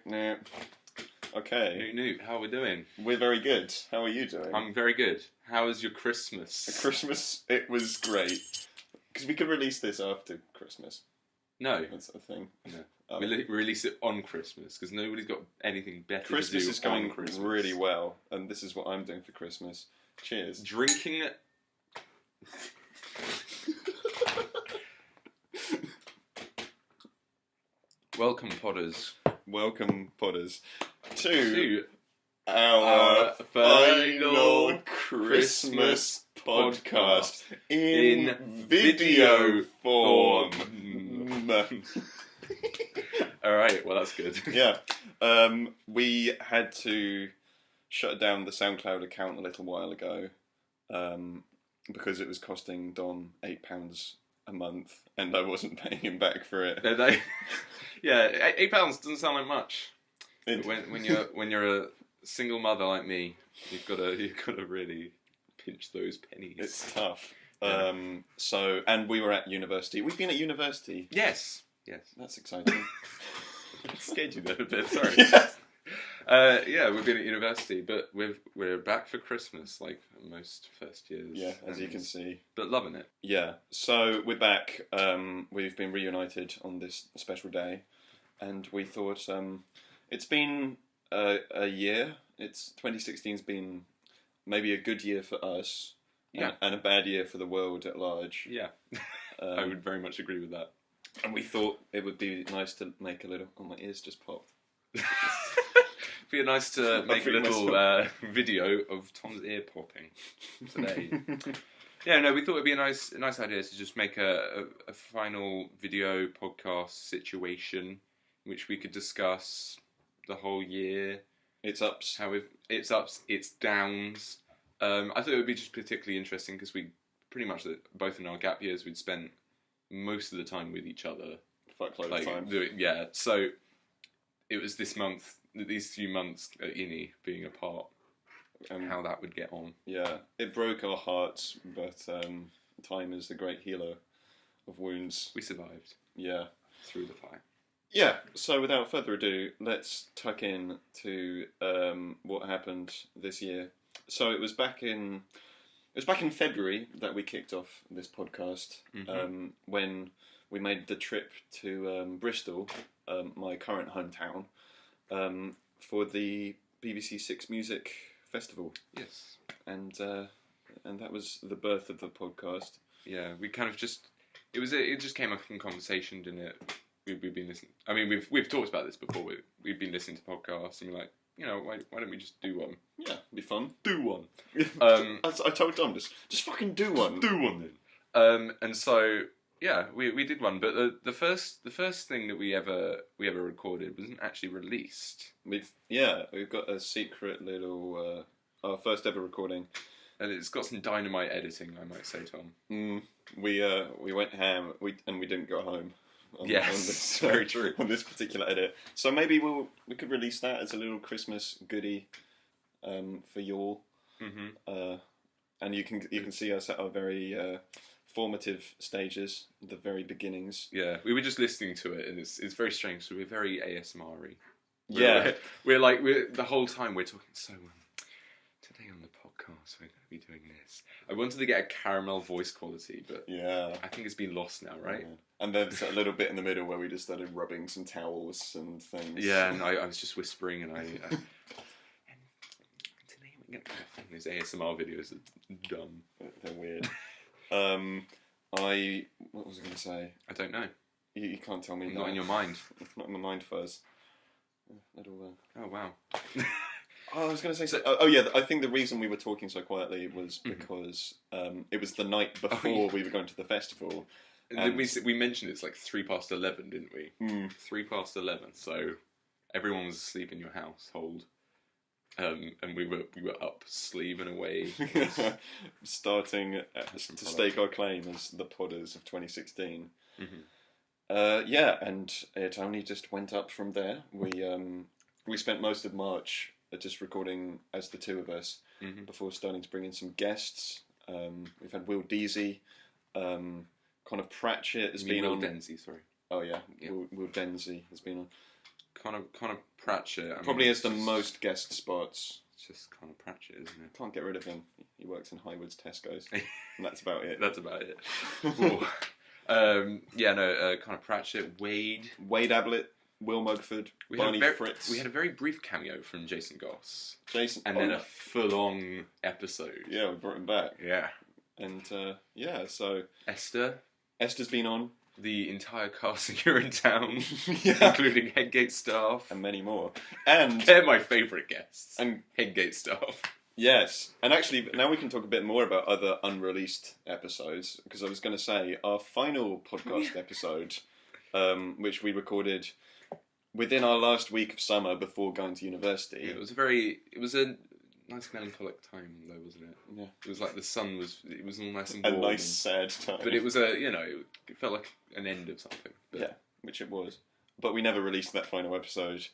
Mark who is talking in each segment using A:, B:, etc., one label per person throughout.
A: No. Okay.
B: Newt, how are we doing?
A: We're very good. How are you doing?
B: I'm very good. How was your Christmas?
A: Christmas, it was great. Because we could release this after Christmas.
B: No.
A: That's a thing.
B: No. We release it on Christmas, because nobody's got anything better
A: Christmas
B: to do
A: is going
B: on Christmas.
A: really well, and this is what I'm doing for Christmas. Cheers.
B: Drinking... Welcome, Podders.
A: Welcome, Podders, to
B: our
A: final Christmas podcast in video form.
B: Alright, well that's good.
A: Yeah. We had to shut down the SoundCloud account a little while ago because it was costing Dom £8 a month and I wasn't paying him back for it.
B: Yeah, £8 doesn't sound like much. When you're a single mother like me, you've got to really pinch those pennies.
A: It's tough.
B: Yeah.
A: And we were at university. We've been at university.
B: Yes.
A: That's exciting.
B: Scared you there a bit. Sorry.
A: Yeah.
B: We've been at university, but we're back for Christmas, like most first years.
A: Yeah, as you can see.
B: But loving it.
A: Yeah. So we're back. We've been reunited on this special day, and we thought it's been a year. 2016's been maybe a good year for us.
B: Yeah.
A: And a bad year for the world at large.
B: Yeah. I would very much agree with that.
A: And we thought it would be nice to make a little... Oh, my ears just popped.
B: Be nice to make a little video of Tom's ear popping today. Yeah, no, we thought it'd be a nice idea to just make a final video podcast situation in which we could discuss the whole year.
A: Its ups.
B: Its ups, its downs. I thought it would be just particularly interesting because we pretty much, both in our gap years, we'd spent most of the time with each other.
A: Fuckload of time.
B: Yeah, so it was these few months at uni being apart, and how that would get on.
A: Yeah, it broke our hearts, but time is the great healer of wounds.
B: We survived.
A: Yeah.
B: Through the fire.
A: Yeah, so without further ado, let's tuck in to what happened this year. So it was back in February that we kicked off this podcast, when we made the trip to Bristol, my current hometown, for the BBC Six Music Festival.
B: Yes.
A: And that was the birth of the podcast.
B: Yeah, we kind of just... It just came up in conversation, didn't it? We've been listening... I mean, we've talked about this before. We've been listening to podcasts and we're like, why don't we just do one?
A: Yeah, it'd be fun.
B: Do one.
A: I told Dom, just fucking do one.
B: Do one then. And so, yeah, we did one. But the first thing that we ever recorded wasn't actually released.
A: We've got a secret little our first ever recording,
B: and it's got some dynamite editing, I might say, Tom.
A: We went ham. We didn't go home. On this,
B: very true.
A: On this particular edit, so maybe we could release that as a little Christmas goodie for y'all. And you can see us at our very formative stages, the very beginnings.
B: Yeah, we were just listening to it, and it's very strange. So we're very ASMR-y.
A: Yeah,
B: we're the whole time we're talking. So today on the podcast, we're going to be doing this. I wanted to get a caramel voice quality, but
A: yeah,
B: I think it's been lost now, right?
A: Yeah. And there's a little bit in the middle where we just started rubbing some towels and things.
B: Yeah, and I was just whispering, and and today we're going to find those ASMR videos are dumb.
A: They're weird. What was I going to say?
B: I don't know.
A: You can't tell me.
B: Not in your mind.
A: Not in my mind first.
B: Oh wow.
A: I was going to say. I think the reason we were talking so quietly was because it was the night before we were going to the festival.
B: And we mentioned it's like 11:03, didn't we? 11:03. So everyone was asleep in your household, and we were up slaving away,
A: starting to stake our claim as the Podders of 2016. And it only just went up from there. We spent most of March just recording as the two of us before starting to bring in some guests. We've had Will Deasy. Connor Pratchett has been on.
B: Denzi, sorry.
A: Oh yeah. Will Denzi has been on.
B: Connor Pratchett.
A: Probably has the most guest spots.
B: It's just Connor Pratchett, isn't it?
A: Can't get rid of him. He works in Highwoods Tesco's. And that's about it.
B: That's about it. Connor Pratchett, Wade
A: Ablett, Will Mugford, Barney Fritz.
B: We had a very brief cameo from Jason Goss.
A: And
B: then a full-on episode.
A: Yeah, we brought him back.
B: Yeah.
A: And, so... Esther's been on.
B: The entire cast here in town,
A: yeah.
B: including Headgate staff.
A: And many more. And
B: they're my favourite guests.
A: And
B: Headgate staff.
A: Yes. And actually, now we can talk a bit more about other unreleased episodes, because I was going to say, our final podcast episode, which we recorded within our last week of summer before going to university.
B: Yeah, it was a nice melancholic time though, wasn't it?
A: Yeah.
B: It was like it was all nice and warm.
A: A nice sad time.
B: But it was it felt like an end of something. But.
A: Yeah, which it was. But we never released that final episode,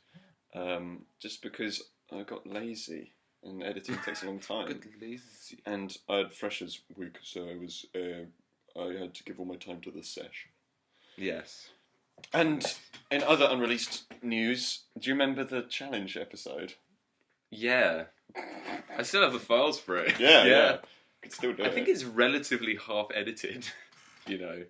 A: just because I got lazy and editing takes a long time.
B: Got lazy.
A: And I had freshers week, so I had to give all my time to the sesh.
B: Yes.
A: And in other unreleased news, do you remember the challenge episode?
B: Yeah. I still have the files for it.
A: Yeah. Could still do it.
B: I think it's relatively half edited, you know.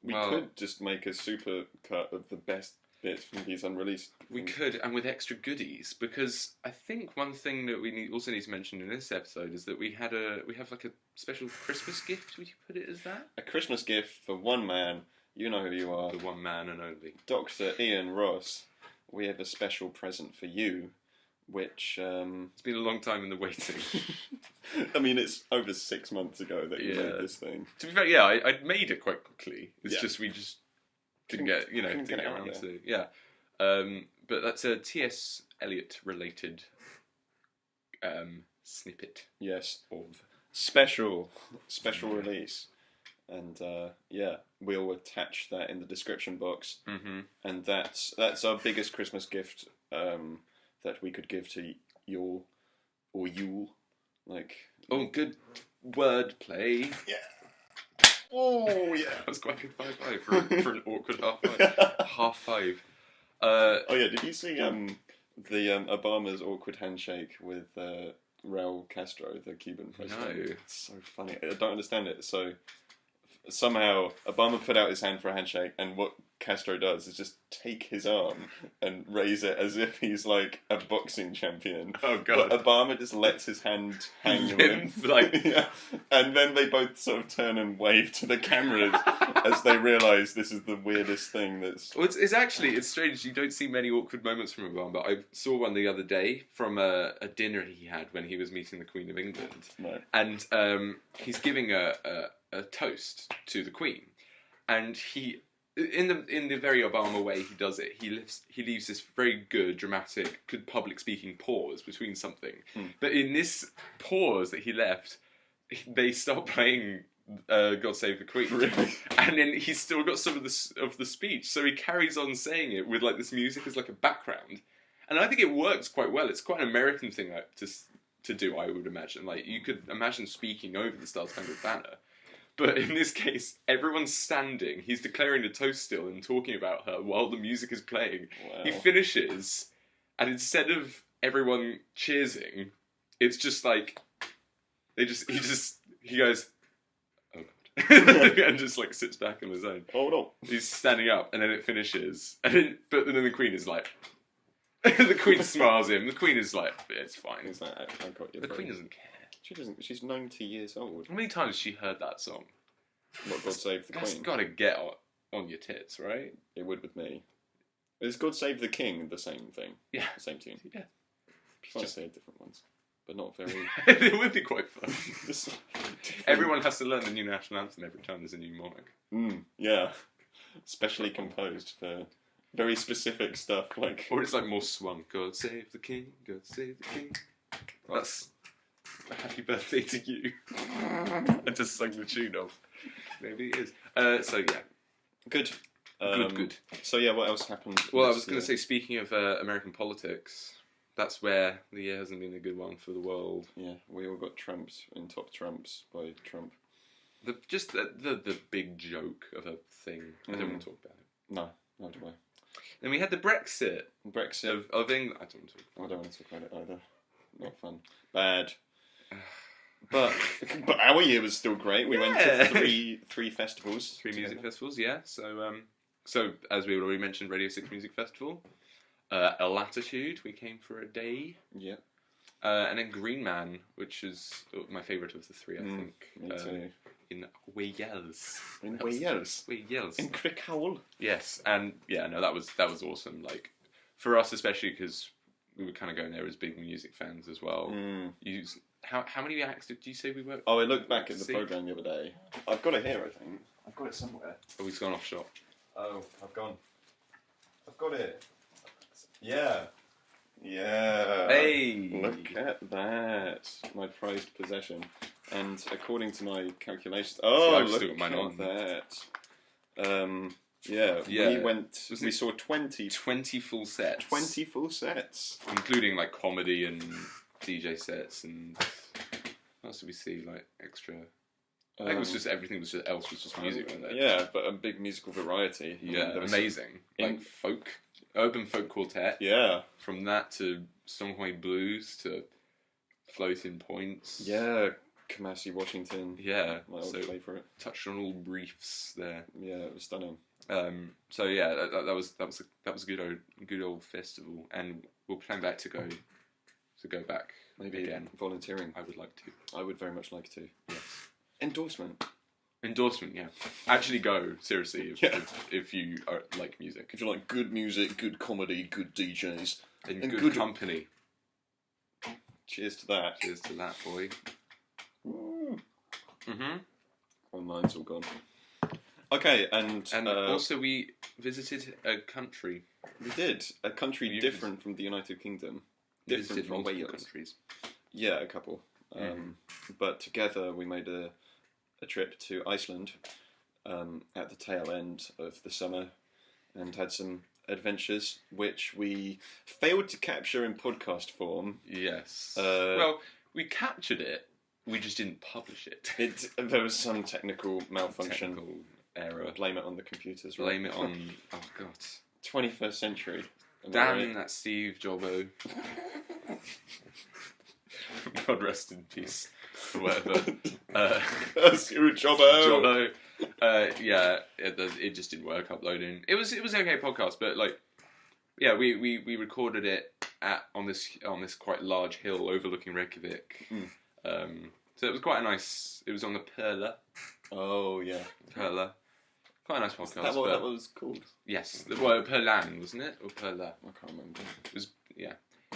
A: We could just make a super cut of the best bits from these unreleased.
B: We could, and with extra goodies, because I think one thing that we also need to mention in this episode is that we have like a special Christmas gift. Would you put it as that?
A: A Christmas gift for one man. You know who you are.
B: The one man and only.
A: Dr. Ian Ross. We have a special present for you, which...
B: It's been a long time in the waiting.
A: I mean, it's over 6 months ago that you made this thing.
B: To be fair, yeah, I made it quite quickly. It's just, we just didn't get around to... Yeah. But that's a T.S. Eliot related snippet.
A: Yes.
B: Of...
A: Special release. And we'll attach that in the description box.
B: Mm-hmm.
A: And that's our biggest Christmas gift that we could give to Yule or Yule.
B: Good wordplay.
A: Yeah. Oh yeah.
B: That was quite a good 5-5 for an awkward half five.
A: Did you see the Obama's awkward handshake with Raul Castro, the Cuban president?
B: No.
A: It's so funny. I don't understand it. So somehow Obama put out his hand for a handshake, and what Castro does is just take his arm and raise it as if he's like a boxing champion.
B: Oh god!
A: But Obama just lets his hand hang limp, and then they both sort of turn and wave to the cameras as they realise this is the weirdest thing that's.
B: Well, it's strange. You don't see many awkward moments from Obama, but I saw one the other day from a dinner he had when he was meeting the Queen of England.
A: No.
B: And he's giving a toast to the Queen, and he. In the very Obama way he does it, he leaves this very good, dramatic, good public speaking pause between something. But in this pause that he left, they start playing God Save the Queen.
A: Really?
B: And then he's still got some of the speech, so he carries on saying it with like this music as like a background. And I think it works quite well. It's quite an American thing to do, I would imagine. Like, you could imagine speaking over the Star Spangled Banner. But in this case, everyone's standing. He's declaring the toast still and talking about her while the music is playing.
A: Wow.
B: He finishes, and instead of everyone cheersing, it's just like he goes, oh god, and just like sits back on his own.
A: Hold on.
B: He's standing up, and then it finishes, but then the Queen is like, the Queen smiles him. The Queen is like, it's fine.
A: He's like, I got you.
B: The Queen doesn't care.
A: She doesn't. She's 90 years old.
B: How many times has she heard that song?
A: What, God Save the Queen?
B: That's got to get on your tits, right?
A: It would with me. Is God Save the King the same thing?
B: Yeah.
A: The same tune?
B: Yeah.
A: Trying to say different ones, but not very...
B: It would be quite fun. Everyone has to learn the new national anthem every time there's a new monarch.
A: Yeah. Specially composed for very specific stuff, like...
B: Or it's like more swung. God Save the King, God Save the King. That's... Happy birthday to you. I just sung the tune of. Maybe it is. So yeah.
A: Good.
B: Good.
A: So yeah, what else happened?
B: Well, I was going to say, speaking of American politics, that's where the year hasn't been a good one for the world.
A: Yeah, we all got Trumps and top Trumps by Trump.
B: The big joke of a thing. I don't want to talk about it.
A: No, do I.
B: Then we had the Brexit of England.
A: I don't want to talk about it either. Not fun. Bad. But our year was still great. We went to three festivals.
B: 3 music festivals, yeah. So as we already mentioned, Radio 6 Music Festival. A Latitude, we came for a day.
A: Yeah.
B: And then Green Man, which is my favourite of the 3, I think.
A: Me too.
B: In Wales.
A: In Wales.
B: Wales.
A: In Crickhowell.
B: Yes, and yeah, no, that was awesome. Like for us, especially because we were kind of going there as big music fans as well. How many acts did you say we were?
A: Oh, I looked back at the programme the other day. I've got it here, I think. I've got it somewhere.
B: Oh, he's gone off shop.
A: Oh, I've got it. Yeah. Yeah.
B: Hey!
A: Look at that. My prized possession. And according to my calculations...
B: I've
A: look
B: still got mine
A: at
B: on.
A: that. Yeah. We saw
B: 20 full sets.
A: 20 full sets.
B: Including like comedy and DJ sets and... What else did we see? Like extra... I think it was just everything was just music, wasn't it?
A: Yeah, but a big musical variety.
B: Yeah, amazing. Like urban folk quartet.
A: Yeah.
B: From that to Songhoy Blues to Floating Points.
A: Yeah, Kamasi Washington.
B: Yeah,
A: my old favourite.
B: Touched on all briefs there.
A: Yeah, it was stunning.
B: So yeah, that was a good old festival, and we'll plan back to go back.
A: Maybe
B: again.
A: Volunteering.
B: I would like to.
A: I would very much like to.
B: Yes.
A: Endorsement,
B: yeah. Actually go, seriously, if you like music.
A: If you like good music, good comedy, good DJs.
B: And good company.
A: Cheers to that.
B: Cheers to that, boy. Mm-hmm.
A: Oh, mine's all gone. Okay, and
B: also we visited a country.
A: We did. A country different from the United Kingdom. Different from Wales.
B: Countries.
A: Yeah, a couple. But together we made a trip to Iceland at the tail end of the summer and had some adventures which we failed to capture in podcast form.
B: Yes. Well, we captured it, we just didn't publish it.
A: There was some technical malfunction.
B: Technical error.
A: Blame it on the computers, right?
B: Blame it on... Oh, God.
A: 21st century.
B: Damn that Steve Jobbo. God rest in peace. Or whatever.
A: Jobbo.
B: Yeah, it just didn't work uploading. It was an okay podcast, but like, yeah, we recorded it on this quite large hill overlooking Reykjavik. So it was quite a nice. It was on the Perla.
A: Oh yeah,
B: Perla. Quite a nice podcast.
A: Is that what that was called?
B: Yes, well, Perlan, wasn't it, or Perla?
A: I can't remember.
B: It was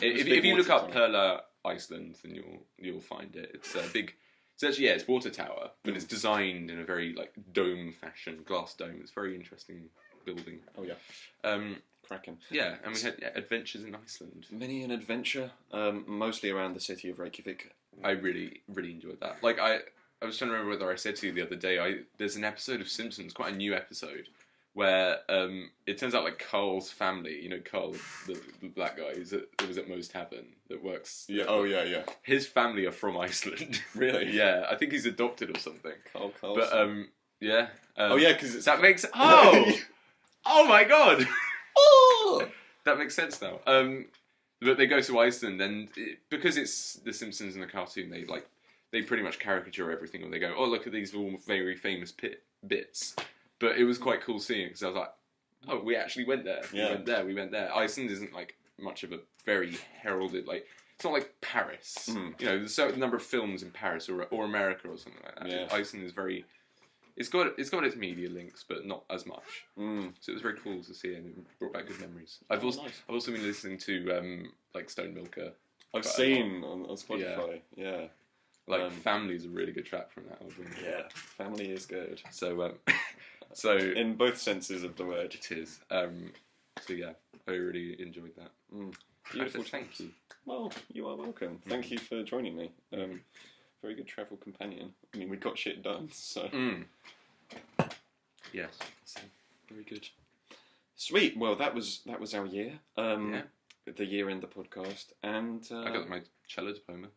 B: If you look up Perla, Iceland, then you'll find it. It's a big. It's actually it's water tower, but it's designed in a very like dome fashion, glass dome. It's a very interesting building.
A: Oh yeah. Cracking.
B: Yeah, and we had adventures in Iceland.
A: Many an adventure, mostly around the city of Reykjavik.
B: I really enjoyed that. Like I was trying to remember whether I said to you the other day. There's an episode of Simpsons, quite a new episode, where it turns out like Carl's family, you know Carl, the black guy who was at Moe's Tavern that works.
A: Yeah. Oh yeah.
B: His family are from Iceland.
A: Really?
B: Yeah, I think he's adopted or something.
A: Carl.
B: But yeah.
A: Oh yeah, because
B: that makes oh my god.
A: Oh,
B: that makes sense now. But they go to Iceland, and because it's the Simpsons in the cartoon, they pretty much caricature everything, or they go, oh look at these all very famous bits. But it was quite cool seeing because I was like, oh, we actually went there.
A: Yeah.
B: We went there. Iceland isn't like much of a very heralded, like, it's not like Paris. You know, there's a certain number of films in Paris or America or something like that.
A: Yeah.
B: Iceland is very, it's got its media links, but not as much. So it was very cool to see, and it brought back good memories. I've also been listening to like Stone Milker.
A: I've seen on Spotify. Yeah.
B: Like Family is a really good track from that album.
A: Yeah, Family is good.
B: So
A: in both senses of the word,
B: it is. So yeah, I really enjoyed that.
A: Beautiful.
B: Thank you.
A: Well, you are welcome. Thank you for joining me. Very good travel companion. I mean, we got shit done, so.
B: Yes.
A: So, very good. Sweet. Well, that was our year. The year in the podcast, and
B: I got my cello diploma.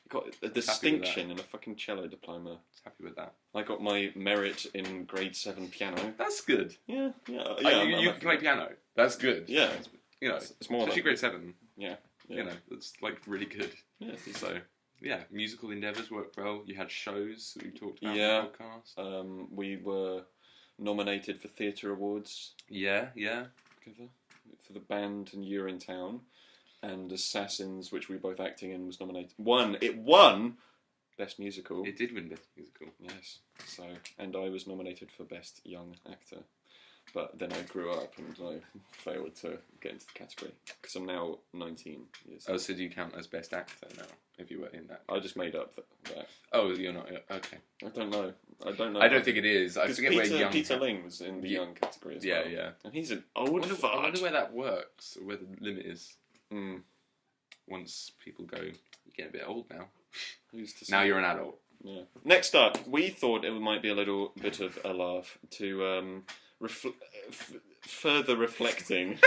A: got a distinction in a fucking cello diploma.
B: Happy with that.
A: I got my merit in grade 7 piano.
B: That's good.
A: Yeah.
B: You can play piano. That's good.
A: Yeah.
B: You know,
A: it's more
B: especially grade 7.
A: Yeah.
B: You know, it's like really good.
A: Yeah.
B: So, yeah, musical endeavours worked well. You had shows that we talked about
A: Yeah.
B: on the podcast.
A: We were nominated for theatre awards.
B: Yeah.
A: For the band and Urinetown. And Assassins, which we were both acting in, was nominated. It won Best Musical.
B: It did win Best Musical.
A: Yes. So, and I was nominated for Best Young Actor. But then I grew up and I failed to get into the category. Because I'm now 19 years old.
B: Oh, so do you count as Best Actor now, if you were in that?
A: I just made up that.
B: Oh, you're not? Okay.
A: I don't know.
B: I don't think it is. I forget where Young...
A: Peter Ling was in the Young category as well.
B: Yeah.
A: And he's an old fart.
B: I wonder where that works, or where the limit is.
A: Mm.
B: Once people go, you're getting a bit old now.
A: Who's to say?
B: Now you're an adult.
A: Yeah. Next up, we thought it might be a little bit of a laugh to further reflecting.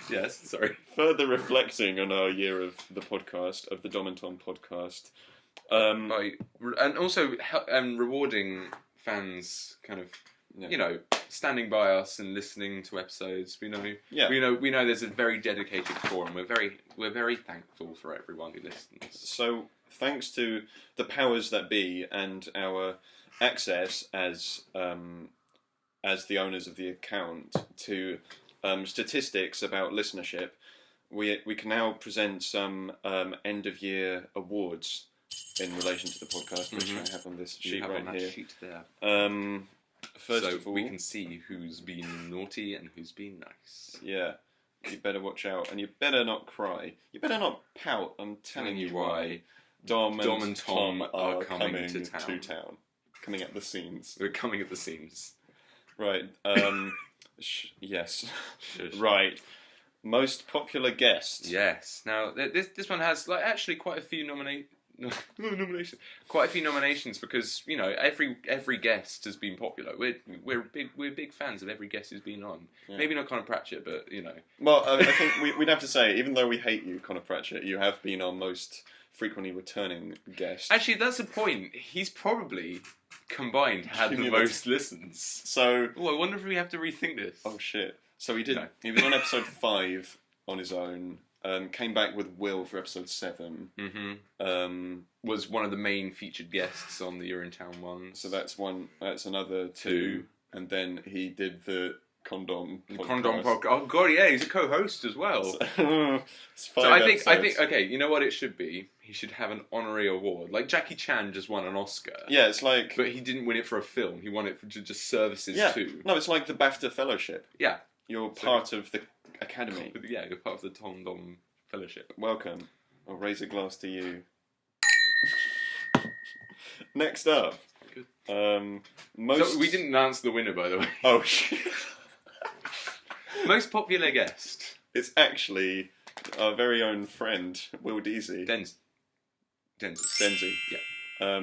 B: Yes, sorry.
A: Further reflecting on our year of the podcast, of the Dom and Tom podcast.
B: And also rewarding fans, kind of, you know, standing by us and listening to episodes. We know there's a very dedicated forum. We're very thankful for everyone who listens.
A: So thanks to the powers that be and our access as the owners of the account to statistics about listenership, we can now present some end of year awards in relation to the podcast, which I have on this sheet right here.
B: Sheet there.
A: First of all,
B: we can see who's been naughty and who's been nice.
A: Yeah, you better watch out, and you better not cry. You better not pout. I'm telling you why. Dom and Tom are coming to town. Coming at the scenes.
B: We're coming at the seams.
A: Right. Yes.
B: Shush.
A: Right. Most popular guest.
B: Yes. Now this one has actually quite a few nominations. Quite a few nominations because every guest has been popular. We're big fans of every guest who's been on. Yeah. Maybe not Conor Pratchett, but
A: Well, I think we'd have to say, even though we hate you, Conor Pratchett, you have been our most frequently returning guest.
B: Actually, that's the point. He's probably combined had the most listens.
A: So,
B: I wonder if we have to rethink this.
A: Oh shit! So he did. No. He was on episode 5 on his own. Came back with Will for episode 7.
B: Mm-hmm. Was one of the main featured guests on the Urinetown one.
A: So that's one. That's another 2. And then he did the Condom podcast.
B: Oh god, yeah, he's a co-host as well.
A: So
B: I think. Okay, you know what it should be? He should have an honorary award, like Jackie Chan just won an Oscar.
A: Yeah, it's like.
B: But he didn't win it for a film. He won it for just services too.
A: No, it's like the BAFTA Fellowship.
B: Yeah,
A: you're part of the Academy.
B: Yeah, you're part of the Tom Dom Fellowship.
A: Welcome. I'll raise a glass to you. Next up.
B: Good.
A: So
B: we didn't announce the winner, by the way.
A: Oh shit.
B: Most popular guest.
A: It's actually our very own friend, Will Deasy.
B: Denzi.
A: Yeah.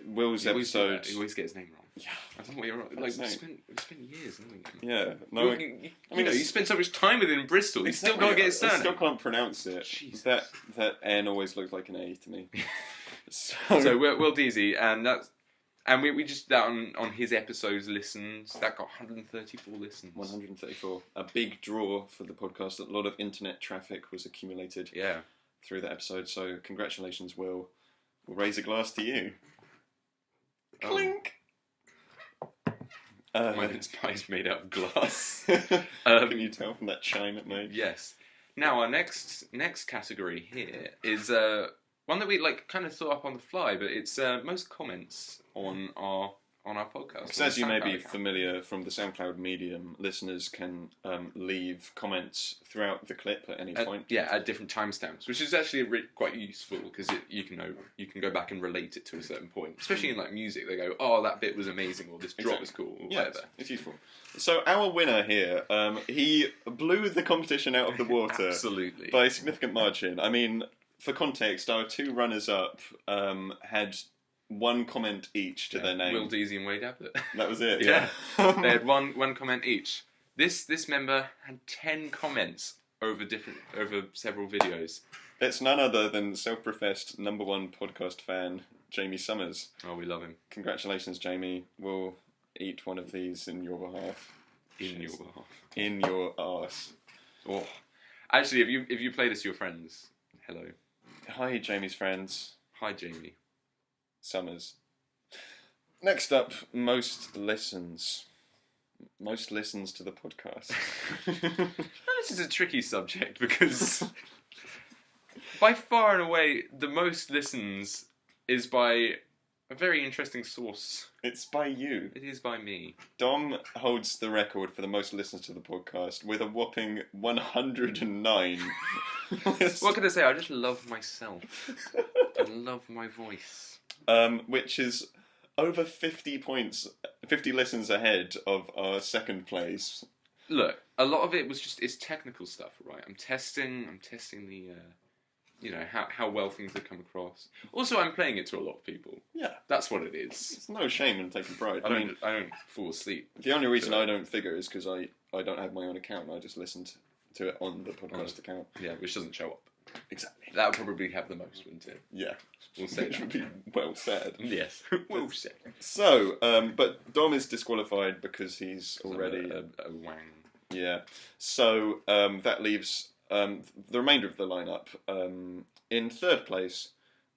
A: Will's episode.
B: He always gets his name wrong.
A: Yeah.
B: I don't know what you're wrong. Like, we spent years, haven't we?
A: Yeah. No,
B: you spent so much time with him in Bristol. You still can't get his surname.
A: I still can't pronounce it.
B: Jesus.
A: That N always looked like an A to me.
B: So Will Deasy, and we just that on his episodes listens. That got 134 listens.
A: 134. A big draw for the podcast. A lot of internet traffic was accumulated.
B: Yeah.
A: Through that episode. So congratulations, Will. We'll raise a glass to you. Clink.
B: My spice made out of glass.
A: Can you tell from that chime it made?
B: Yes. Now our next category here is one that we kind of thought up on the fly, but it's most comments on our podcast.
A: Because as you may be familiar from the SoundCloud medium, listeners can leave comments throughout the clip at any point.
B: Yeah, at different timestamps, which is actually quite useful because you can go back and relate it to a certain point. Especially in music, they go, "Oh, that bit was amazing," or "This drop was cool," or whatever.
A: It's useful. So our winner here, he blew the competition out of the water,
B: absolutely,
A: by a significant margin. I mean, for context, our 2 runners-up had 1 comment each to their name.
B: Will Deasy and Wade Abbott.
A: That was it.
B: Yeah. They had one comment each. This member had 10 comments over several videos.
A: It's none other than self-professed #1 podcast fan, Jamie Summers.
B: Oh, we love him.
A: Congratulations, Jamie. We'll eat one of these in your behalf.
B: In your behalf.
A: In your arse.
B: Oh. Actually, if you play this to your friends, hello.
A: Hi, Jamie's friends.
B: Hi, Jamie.
A: Summers. Next up, most listens to the podcast.
B: This is a tricky subject because by far and away the most listens is by a very interesting source.
A: It's by you.
B: It is by me.
A: Dom holds the record for the most listens to the podcast with a whopping 109.
B: What can I say? I just love myself. I love my voice.
A: Which is over 50 listens ahead of our second place.
B: Look, a lot of it was it's technical stuff, right? I'm testing the how well things have come across. Also, I'm playing it to a lot of people.
A: Yeah.
B: That's what it is.
A: It's no shame in taking pride.
B: I don't fall asleep.
A: The only reason I don't figure is because I don't have my own account. I just listened to it on the podcast account.
B: Yeah, which doesn't show up.
A: Exactly.
B: That would probably have the most, wouldn't it?
A: Yeah.
B: We'll say
A: Which would be well said.
B: Yes. Well said.
A: So, but Dom is disqualified because he's already
B: a wang.
A: Yeah. So that leaves the remainder of the lineup. In third place,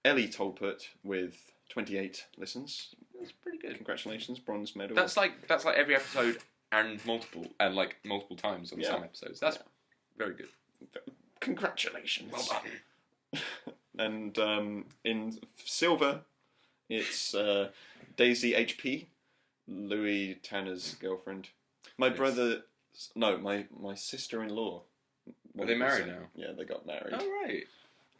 A: Ellie Tolpert with 28 listens.
B: That's pretty good.
A: Congratulations, bronze medal.
B: That's like every episode and multiple times on some episodes. That's very good.
A: Congratulations.
B: Well done.
A: And in silver, it's Daisy HP, Louis Tanner's girlfriend. My sister-in-law.
B: Are they married now?
A: Yeah, they got married.
B: Oh, right.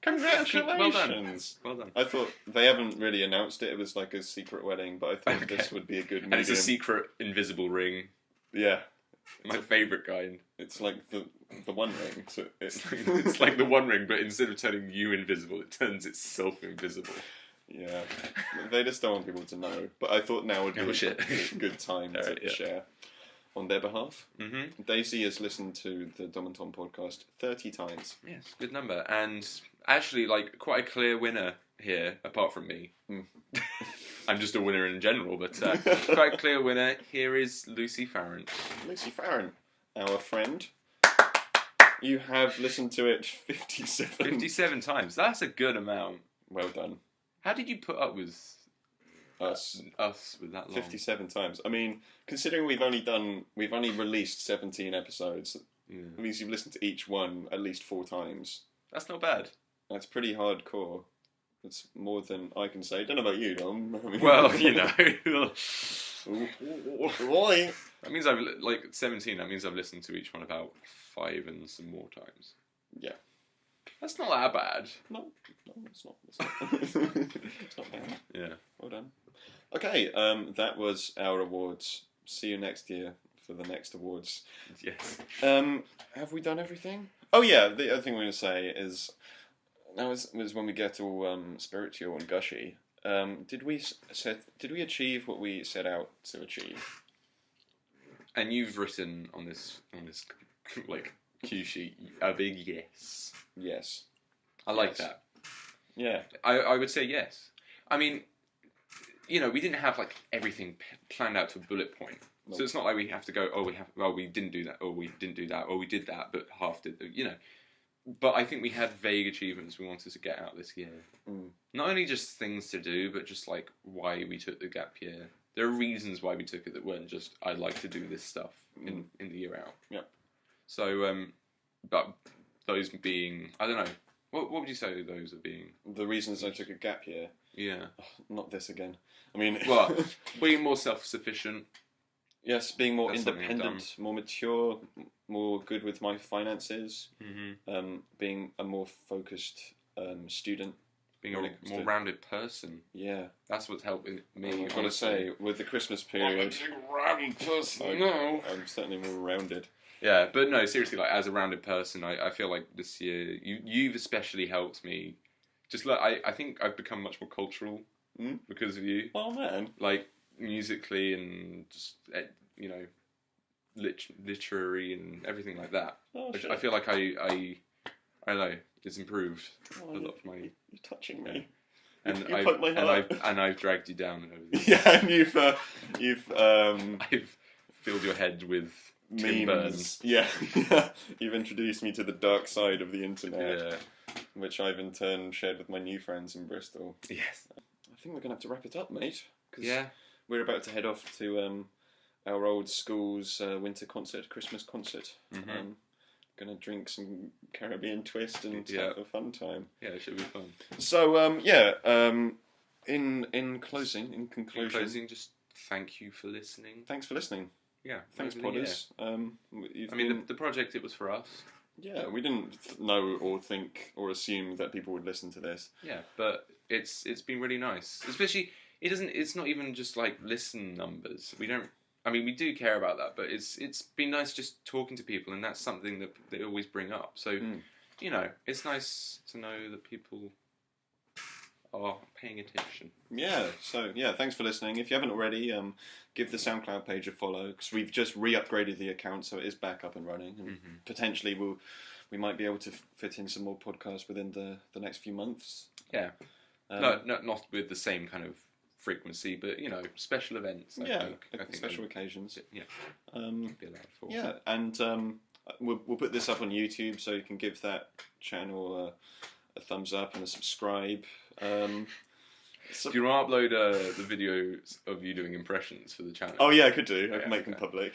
A: Congratulations.
B: Well done.
A: I thought they haven't really announced it. It was like a secret wedding, but I thought this would be a good medium.
B: And it's a secret invisible ring.
A: Yeah.
B: My favourite kind.
A: It's like the One Ring. So
B: it's like the One Ring, but instead of turning you invisible, it turns itself invisible.
A: Yeah. They just don't want people to know. But I thought now would be a good time to share on their behalf.
B: Mm-hmm.
A: Daisy has listened to the Dom Tom podcast 30 times.
B: Yes, good number. And actually, like, quite a clear winner here, apart from me. I'm just a winner in general, but quite a clear winner. Here is Lucy Farrant.
A: Lucy Farrant, our friend. You have listened to it 57
B: times. That's a good amount.
A: Well done.
B: How did you put up with us with that long?
A: 57 times. I mean, considering we've only released 17 episodes, it means you've listened to each one at least 4 times.
B: That's not bad.
A: That's pretty hardcore. It's more than I can say. Don't know about you, Dom. I mean,
B: well, you know. That means 17. That means I've listened to each one about 5 and some more times.
A: Yeah.
B: That's not that bad.
A: No, it's not. It's not bad.
B: Yeah.
A: Well done. Okay, that was our awards. See you next year for the next awards.
B: Yes.
A: Have we done everything? Oh yeah, the other thing we're going to say is, that was when we get all spiritual and gushy. Did we achieve what we set out to achieve?
B: And you've written on this like cue sheet a big yes.
A: Yes.
B: I like that.
A: Yeah.
B: I would say yes. I mean, you know, we didn't have like everything planned out to a bullet point. Nope. So it's not like we have to go, we didn't do that, or we didn't do that, or we did that, but half did, you know. But I think we had vague achievements we wanted to get out this year. Not only just things to do, but just like why we took the gap year. There are reasons why we took it that weren't just, I'd like to do this stuff in the year out.
A: Yep.
B: So, but those being, I don't know, what would you say those are being?
A: The reasons I took a gap year?
B: Yeah.
A: Oh, not this again. I mean...
B: Well, being more self-sufficient.
A: Yes, being more independent, more mature, more good with my finances, being a more focused student.
B: Being a more rounded person.
A: Yeah.
B: That's what's helping me.
A: I've got to say, with the Christmas period...
B: I'm a big round person now.
A: I'm certainly more rounded.
B: Yeah, but no, seriously, like, as a rounded person, I feel like this year, you've especially helped me. Just like, I think I've become much more cultural because of you.
A: Oh, man.
B: Like, musically and just, you know, literary and everything like that.
A: Oh,
B: Which
A: shit.
B: I feel like I don't know, it's improved
A: Oh,
B: a lot of my.
A: You're touching me.
B: And
A: You poked my heart.
B: I've dragged you down over the years.
A: Yeah, and you've
B: I've filled your head with Tim
A: memes. Yeah, you've introduced me to the dark side of the internet,
B: Yeah.
A: which I've in turn shared with my new friends in Bristol.
B: Yes.
A: I think we're gonna have to wrap it up, mate. 'Cause
B: Yeah.
A: we're about to head off to our old school's winter concert, Christmas concert.
B: Mhm.
A: Gonna drink some Caribbean twist and
B: Yeah.
A: have a fun time.
B: Yeah, it should be fun.
A: So in closing, in conclusion,
B: In closing, just thank you for listening.
A: thanks for listening.
B: Yeah.
A: Thanks,
B: over the year.
A: podders.
B: I mean, the project, it was for us.
A: Yeah, we didn't know or think or assume that people would listen to this.
B: Yeah, but it's been really nice. Especially, it's not even just like listen numbers. We do care about that, but it's been nice just talking to people, and that's something that they always bring up. So, it's nice to know that people are paying attention.
A: Yeah, so thanks for listening. If you haven't already, give the SoundCloud page a follow, because we've just re-upgraded the account, so it is back up and running, and potentially we might be able to fit in some more podcasts within the next few months.
B: Yeah, not with the same kind of frequency, but special events. I think
A: special occasions.
B: Yeah, be allowed for.
A: Yeah, and we'll put this up on YouTube, so you can give that channel a thumbs up and a subscribe.
B: Do you want to upload the videos of you doing impressions for the channel?
A: Oh yeah, I could do. I
B: Yeah,
A: can make them
B: okay.
A: public.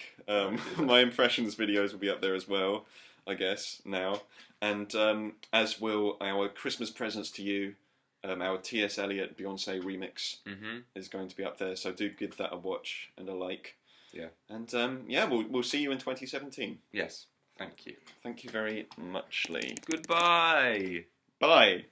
A: My impressions videos will be up there as well, I guess, now. And as will our Christmas presents to you. Our T.S. Eliot Beyonce remix is going to be up there, so do give that a watch and a like.
B: Yeah.
A: And we'll see you in 2017.
B: Yes. Thank you.
A: Thank you very much, Lee.
B: Goodbye.
A: Bye.